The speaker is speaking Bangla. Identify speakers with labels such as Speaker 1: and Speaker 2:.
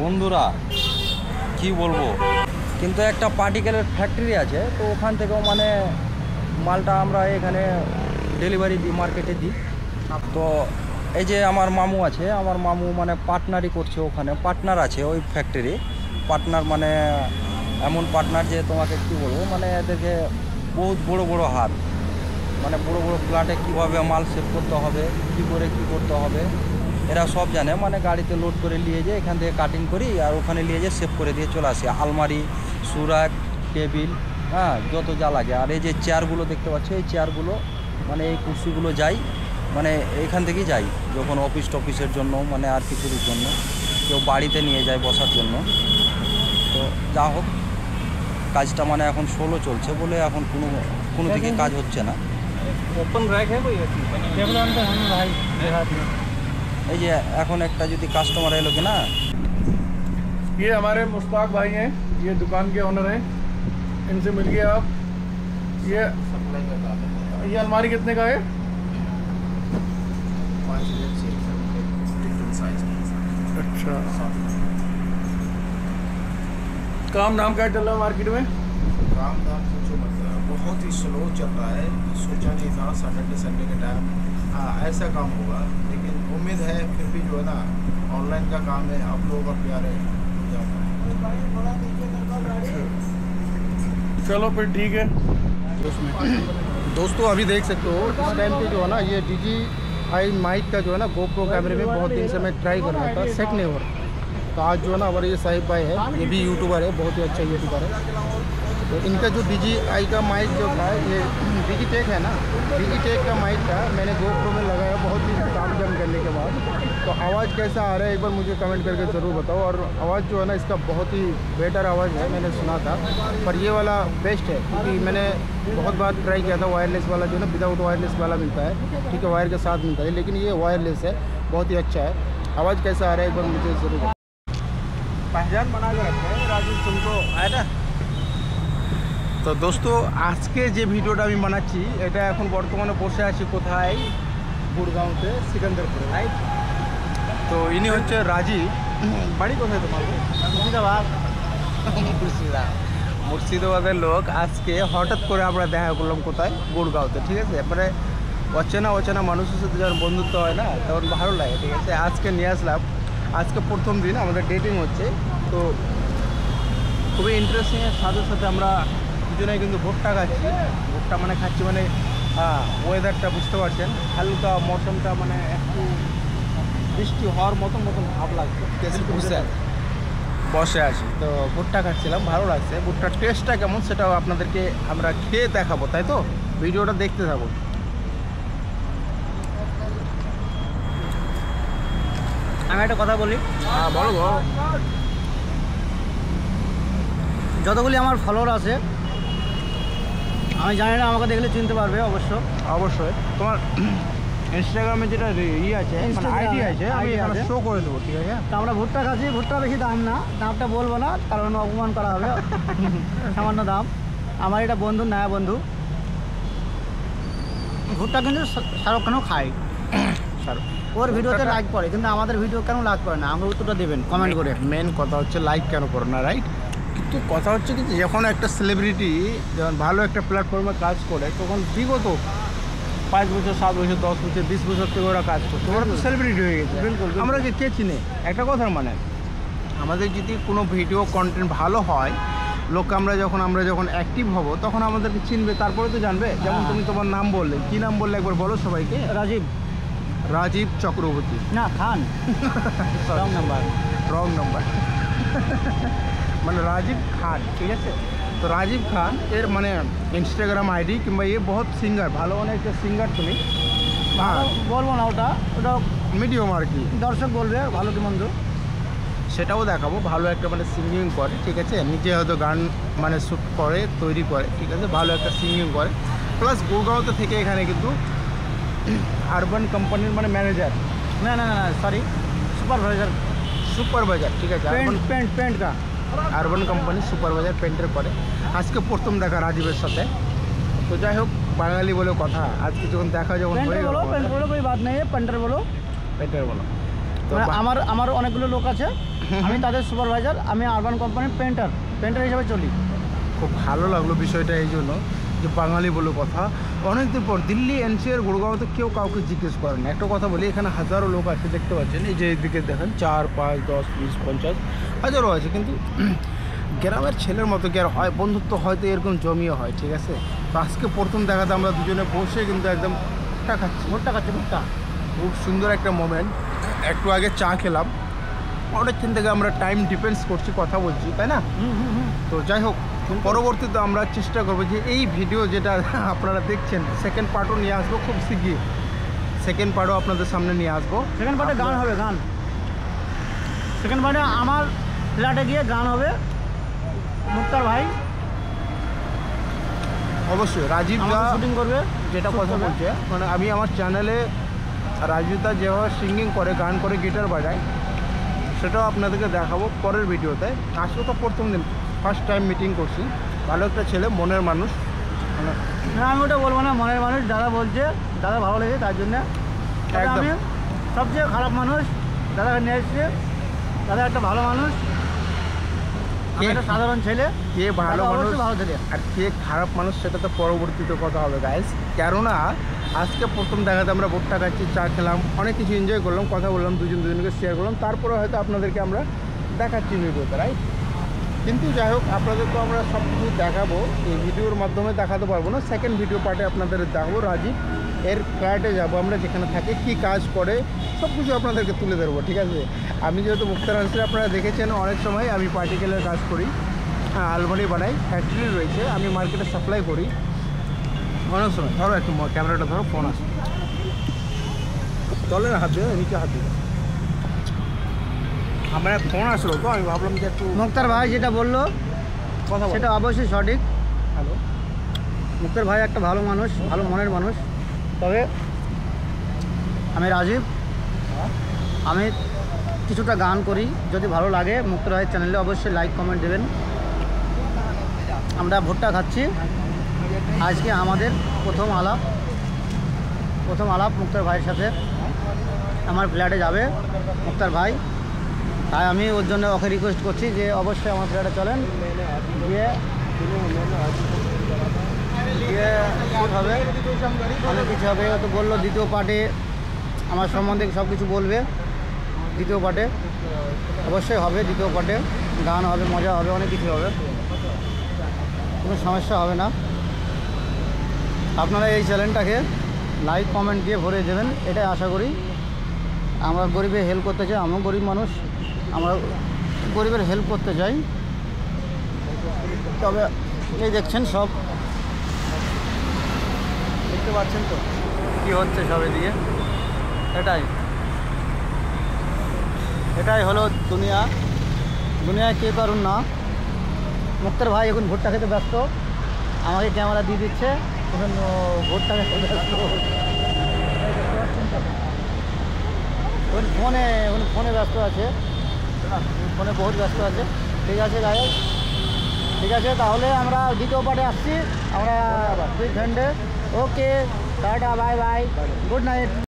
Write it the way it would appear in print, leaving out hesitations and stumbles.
Speaker 1: বন্ধুরা কি বলবো, কিন্তু একটা পার্টিকেলের ফ্যাক্টরি আছে, তো ওখান থেকেও মানে মালটা আমরা এখানে ডেলিভারি দিই, মার্কেটে দিই। তো এই যে আমার মামু আছে, আমার মামু মানে পার্টনারই করছে, ওখানে পার্টনার আছে ওই ফ্যাক্টরি। পার্টনার মানে এমন পার্টনার যে তোমাকে কি বলবো, মানে এদেরকে বহুত বড় বড় হাত, মানে বড় বড় প্লান্টে কীভাবে মাল সেভ করতে হবে, কী করে কী করতে হবে এরা সব জানে। মানে গাড়িতে লোড করে নিয়ে যায়, এখান থেকে কাটিং করি আর ওখানে নিয়ে যেয়ে সেভ করে দিয়ে চলে আসি। আলমারি, সুরাক, টেবিল, হ্যাঁ যত যা লাগে। আর এই যে চেয়ারগুলো দেখতে পাচ্ছ, এই চেয়ারগুলো মানে এই কুর্সিগুলো যাই মানে এইখান থেকেই যাই, যখন অফিস টফিসের জন্য মানে আর কিছুর জন্য, কেউ বাড়িতে নিয়ে যায় বসার জন্য। তো যা হোক, কাজটা মানে এখন সোলো চলছে বলে এখন কোনো দিকে কাজ হচ্ছে না।
Speaker 2: ओपन रैक है कोई टेबल अंदर हम भाई देहात में।
Speaker 1: এই যে এখন একটা যদি কাস্টমার এলো কি না,
Speaker 3: ये हमारे मुश्ताक भाई हैं, ये दुकान के ओनर हैं, इनसे मिलिए आप। ये अलमारी कितने का है? अच्छा, काम नाम क्या चल रहा है मार्केट में?
Speaker 4: काम धाम पूछो मत, बहुत ही स्लो चल रहा है। सोचा नहीं था सैटरडे संडे के टाइम ऐसा काम होगा, लेकिन उम्मीद है फिर भी जो है ना, ऑनलाइन का काम है, आप लोगों का प्यार है,
Speaker 3: चलो फिर ठीक है।
Speaker 5: दोस्तों अभी देख सकते हो इस टाइम पे जो है ना, ये DJI माइक का जो है ना GoPro कैमरे में बहुत दिन से मैं ट्राई कर रहा था, सेट नहीं हो रहा। तो आज जो है ना हमारे ये साहिब भाई है, ये भी यूट्यूबर है, बहुत ही अच्छा यूट्यूबर है। तो इनका जो DJI का माइक जो था, ये डिजिटेक है ना, डिजिटेक का माइक था, मैंने GoPro में लगाया बहुत ही काम जम करने के बाद। तो आवाज़ कैसा आ रहा है एक बार मुझे कमेंट करके ज़रूर बताओ। और आवाज़ जो है ना इसका बहुत ही बेटर आवाज़ है, मैंने सुना था, पर ये वाला बेस्ट है क्योंकि मैंने बहुत बार ट्राई किया था। वायरलेस वाला जो है ना, विदाउट वायरलेस वाला मिलता है, ठीक है, वायर के साथ मिलता है, लेकिन ये वायरलेस है, बहुत ही अच्छा है। आवाज़ कैसा आ रहा है एक बार मुझे ज़रूर
Speaker 2: पहचान बना के रखे हैं राजीव, तुमको है ना।
Speaker 5: তো দোস্ত আজকে যে ভিডিওটা আমি বানাচ্ছি, এটা এখন বর্তমানে বসে আছি কোথায়, গুড়গাঁওতে, সিকান্দারপুরে, রাইট। তো ইনি হচ্ছে রাজীব, বাড়ি কোথায় তোমার? মুর্শিদাবাদ। মুর্শিদাবাদের লোক। আজকে হঠাৎ করে আমরা দেখা করলাম কোথায়, গুড়গাঁওতে, ঠিক আছে। এবারে অচেনা মানুষের সাথে যখন বন্ধুত্ব হয় না, তখন ভালো লাগে, ঠিক আছে। আজকে নিয়ে আসলাম, আজকে প্রথম দিন আমাদের ডেটিং হচ্ছে, তো খুবই ইন্টারেস্টিংয়ের সাথে সাথে আমরা দুজনে কিন্তু ভুট্টা খাচ্ছি। ভুট্টা মানে খাচ্ছি মানে ওয়েদারটা বুঝতে পারছেন, হালকা মৌসুমটা মানে একটু বৃষ্টি হওয়ার মতন ভাব লাগছে, বসে আছি। তো ভুট্টা খাচ্ছিলাম, ভালো লাগছে। ভুট্টার টেস্টটা কেমন সেটাও আপনাদেরকে আমরা খেয়ে দেখাবো, তাই তো ভিডিওটা দেখতে থাকুন।
Speaker 2: আমি একটা কথা বলি।
Speaker 5: হ্যাঁ বলো।
Speaker 2: যতগুলি আমার ফলোয়ার আছে, আমি জানি না, আমাকে দেখলে চিনতে পারবে
Speaker 5: অবশ্যই তোমার ইনস্টাগ্রামে যেটা আছে, আইডি আছে, আমি এখানে শো করে দেবো, ঠিক আছে।
Speaker 2: তো আমরা ভুট্টা খাচ্ছি, ভুট্টা বেশি দাম না, দামটা বলবো না কারণ অপমান করা হবে, সামান্য দাম। আমার এটা বন্ধু, নয়া বন্ধু। ভুট্টা কিন্তু শাহরুখ খানও খায়, ওর ভিডিওতে লাইক করে, কিন্তু আমাদের ভিডিও কেন লাইক করে না, আমরা উত্তরটা দেবেন কমেন্ট করে।
Speaker 5: মেন কথা হচ্ছে লাইক কেন করে না, রাইট। কিন্তু কথা হচ্ছে কি, যখন একটা সেলিব্রিটি যখন ভালো একটা প্ল্যাটফর্মে কাজ করে, তখন বিগত 5 বছর, 7 বছর, 10 বছর, 20 বছর থেকে ওরা কাজ করছে, ওরা তো সেলিব্রিটি হয়ে গেছে। বিলকুল। আমরা কে চিনে একটা কথার মানে, আমাদের যদি কোনো ভিডিও কন্টেন্ট ভালো হয়, লোক আমরা যখন অ্যাক্টিভ হব, তখন আমাদেরকে চিনবে, তারপরে তো জানবে। যেমন তুমি তোমার নাম বললে, কী নাম বললে একবার বলো সবাইকে। রাজীব চক্রবর্তী
Speaker 2: না, খান।
Speaker 5: রং নাম্বার মানে রাজীব খান, ঠিক আছে। তো রাজীব খান এর মানে ইনস্টাগ্রাম আইডি, কিংবা এ বহুত সিঙ্গার, ভালো অনেকটা সিঙ্গার তুমি।
Speaker 2: হ্যাঁ বলবো না, ওটা
Speaker 5: মিডিয়াম আর কি,
Speaker 2: দর্শক বলবে ভালো কি মন্দ,
Speaker 5: সেটাও দেখাবো। ভালো একটা মানে সিঙ্গিং করে, ঠিক আছে, নিজে হয়তো গান মানে শ্যুট করে, তৈরি করে, ঠিক আছে, ভালো একটা সিঙ্গিং করে। প্লাস গুড়গাঁওতে থেকে এখানে কিন্তু আরবান কোম্পানির মানে ম্যানেজার,
Speaker 2: না সরি,
Speaker 5: সুপারভাইজার, ঠিক আছে,
Speaker 2: পেন্ট কা
Speaker 5: আরবান কোম্পানি সুপারভাইজার পেন্টের করে। আজকে প্রথম দেখা রাজীবের সাথে। তো যাই হোক, বাঙালি বলে কথা, আজকে যখন দেখা যখন হয়ে গেল,
Speaker 2: পেন্টার বলো, কোই বাত নেই, পেন্টার বলো।
Speaker 5: পেন্টার বলো। তো
Speaker 2: আমার অনেকগুলো লোক আছে আমি তাদের সুপারভাইজার, আমি আরবান কোম্পানির পেন্টার হিসেবে চলি।
Speaker 5: খুব ভালো লাগলো বিষয়টা এই জন্য যে বাঙালি বলে কথা। অনেকদিন পর দিল্লি এনসিআর গুড়গাঁওতে কেউ কাউকে জিজ্ঞেস করেন না। একটা কথা বলি, এখানে হাজারো লোক আছে, দেখতে পাচ্ছেন এই যে এইদিকে দেখেন 4, 5, 10, 20, 50 হাজারও আছে, কিন্তু গ্রামের ছেলের মতো কি আর হয়? বন্ধুত্ব হয়তো এরকম জমিয়ে হয়, ঠিক আছে। তো আজকে প্রথম দেখাতে আমরা দুজনে বসে কিন্তু একদম ভুট্টা খাচ্ছি। খুব সুন্দর একটা মোমেন্ট। একটু আগে চা খেলাম, অনেকক্ষণ থেকে আমরা টাইম ডিপেন্ডস করছি, কথা বলছি, তাই না? তো যাই হোক, পরবর্তীতে আমরা চেষ্টা করবো যে এই ভিডিও যেটা আপনারা দেখছেন সেকেন্ড পার্টও নিয়ে আসবো খুব শিগগির। সেকেন্ড পার্টও আপনাদের সামনে নিয়ে আসবো।
Speaker 2: সেকেন্ড পার্টে গান হবে, গান। সেকেন্ড পার্টে আমার ফ্ল্যাটে গিয়ে গান হবে। মুক্তার ভাই
Speaker 5: অবশ্যই রাজীব দা
Speaker 2: শুটিং করবে,
Speaker 5: যেটা কথা বলছে, মানে আমি আমার চ্যানেলে রাজীব দা যেভাবে সিঙ্গিং করে, গান করে, গিটার বাজায়, সেটাও আপনাদেরকে দেখাবো পরের ভিডিওতে। আজকে তো প্রথম দিন, ফার্স্ট টাইম মিটিং করছি। ভালো একটা ছেলে, মনের মানুষ।
Speaker 2: না আমি ওটা বলবো না, মনের মানুষ। দাদা বলছে, দাদা ভালো লেগে তার জন্যে।
Speaker 5: একদম।
Speaker 2: আমি সবচেয়ে খারাপ মানুষ দাদাকে নিয়ে এসছে। দাদা একটা ভালো মানুষ, আমি একটা সাধারণ ছেলে।
Speaker 5: কে ভালো
Speaker 2: দাদা
Speaker 5: মানুষ
Speaker 2: অবশ্যই ভালো ছেলে।
Speaker 5: আর কে খারাপ মানুষ সেটা তো পরবর্তীতে কথা হবে গাইস। কেননা আজকে প্রথম দেখাতে আমরা ভুট্টা খাচ্ছি, চা খেলাম, অনেক কিছু এনজয় করলাম, কথা বললাম, দুজনকে শেয়ার করলাম, তারপরে হয়তো আপনাদেরকে আমরা দেখাচ্ছি ভিডিওতে, রাইট? কিন্তু যাই হোক, আপনাদের তো আমরা সব কিছু দেখাবো, এই ভিডিওর মাধ্যমে দেখাতে পারবো না। সেকেন্ড ভিডিও পার্টে আপনাদের দেখাবো। রাজীব এর ফ্ল্যাটে যাবো আমরা, যেখানে থাকে, কী কাজ করে, সব কিছু আপনাদেরকে তুলে ধরবো, ঠিক আছে? আমি যেহেতু মুক্তার আনসারি আপনারা দেখেছেন, অনেক সময় আমি পার্টিকেলের কাজ করি, আলমারি বানাই, ফ্যাক্টরি রয়েছে, আমি মার্কেটে সাপ্লাই করি। অনেক সময় ধরো, একটু ক্যামেরাটা ধরো, ফোন আসে, চলে না, হাত দিয়ে নিচে হাত দিয়ে আমার ফোন আসলো, তো আমি ভাবলাম যে একটু
Speaker 2: মুক্তার ভাই যেটা বললো
Speaker 5: কথা
Speaker 2: সেটা অবশ্যই সঠিক।
Speaker 5: হ্যালো,
Speaker 2: মুক্তার ভাই একটা ভালো মানুষ, ভালো মনের মানুষ। তবে আমি রাজীব, আমি কিছুটা গান করি, যদি ভালো লাগে মুক্তার ভাইয়ের চ্যানেলে অবশ্যই লাইক কমেন্ট দেবেন। আমরা ভুট্টা খাচ্ছি, আজকে আমাদের প্রথম আলাপ মুক্তার ভাইয়ের সাথে। আমার ফ্ল্যাটে যাবে মুক্তার ভাই, তাই আমি ওর জন্য ওকে রিকোয়েস্ট করছি যে অবশ্যই আমার ফ্ল্যাটে চলেন, গিয়ে শুট হবে, অনেক কিছু হবে। তো বললো দ্বিতীয় পার্টে আমার সম্বন্ধে সব কিছু বলবে। দ্বিতীয় পার্টে অবশ্যই হবে, দ্বিতীয় পার্টে গান হবে, মজা হবে, অনেক কিছু হবে, কোনো সমস্যা হবে না। আপনারা এই চ্যানেলটাকে লাইক কমেন্ট দিয়ে ভরে দেবেন, এটাই আশা করি। আমরা গরিবের হেল্প করতে চাই, আমিও গরিব মানুষ, আমরা গরিবের হেল্প করতে চাই। তবে এই দেখছেন, সব দেখতে পাচ্ছেন তো কী হচ্ছে সব এদিকে। এটাই হলো দুনিয়ায় কে পারুন না। মুক্তার ভাই এখন ভুট্টা খেতে ব্যস্ত, আমাকে ক্যামেরা দিয়ে দিচ্ছে, এখন ভুট্টা খেতে ব্যস্ত। ফোনে ব্যস্ত আছে, ফোনে বহুত ব্যস্ত আছে। ঠিক আছে গায়ে, ঠিক আছে, তাহলে আমরা দ্বিতীয় পার্টে আসছি, আমরা দুই ফ্রেন্ডে। Okay, tata, bye bye, good night.